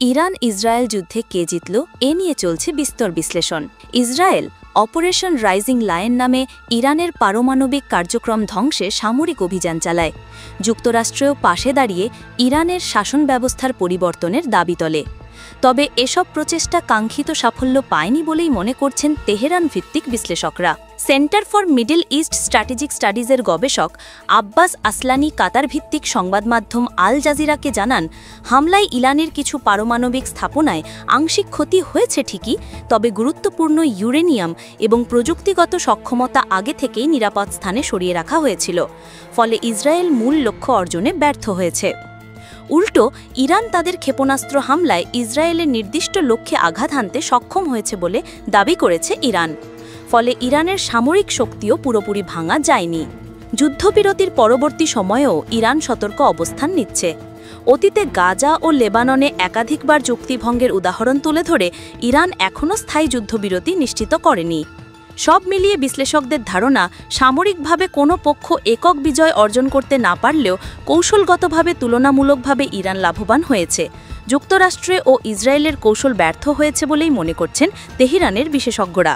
Iran Israel যুদ্ধে কে জিতল এ নিয়ে চলছে বিস্তর বিশ্লেষণ। ইসরায়েল অপারেশন রাইজিং লায়ন নামে ইরানের পারমাণবিক কার্যক্রম ধ্বংসে সামরিক অভিযান চালায়। যুক্তরাষ্ট্রেও পাশে দাঁড়িয়ে ইরানের শাসন ব্যবস্থার পরিবর্তনের দাবি তোলে। তবে এসব প্রচেষ্টা কাঙ্ক্ষিত সাফল্য পায়নি বলেই মনে করছেন তেহরান ভিত্তিক বিশ্লেষকরা। Centre for Middle East strategic স্টাডিজের গবেষক আব্বাস আসলানি কাতার ভিত্তিক সংবাদ মাধ্যম আল জাজিরাকে জানান, হামলায় ইরানের কিছু পারমাণবিক স্থাপনায় আংশিক ক্ষতি হয়েছে ঠিকই, তবে গুরুত্বপূর্ণ ইউরেনিয়াম এবং প্রযুক্তিগত সক্ষমতা আগে থেকেই নিরাপদ স্থানে সরিয়ে রাখা হয়েছিল, ফলে ইসরায়েল মূল লক্ষ্য অর্জনে ব্যর্থ হয়েছে। উল্টো ইরান তাদের ক্ষেপণাস্ত্র হামলায় ইসরায়েলের নির্দিষ্ট লক্ষ্যে আঘাত হানতে সক্ষম হয়েছে বলে দাবি করেছে ইরান। ফলে ইরানের সামরিক শক্তিও পুরোপুরি ভাঙা যায়নি। যুদ্ধবিরতির পরবর্তী সময়েও ইরান সতর্ক অবস্থান নিচ্ছে। অতীতে গাজা ও লেবাননে একাধিকবার চুক্তিভঙ্গের উদাহরণ তুলে ধরে ইরান এখনও স্থায়ী যুদ্ধবিরতি নিশ্চিত করেনি। সব মিলিয়ে বিশ্লেষকদের ধারণা, সামরিকভাবে কোনো পক্ষ একক বিজয় অর্জন করতে না পারলেও কৌশলগতভাবে তুলনামূলকভাবে ইরান লাভবান হয়েছে। যুক্তরাষ্ট্রে ও ইসরায়েলের কৌশল ব্যর্থ হয়েছে বলেই মনে করছেন তেহরানের বিশেষজ্ঞরা।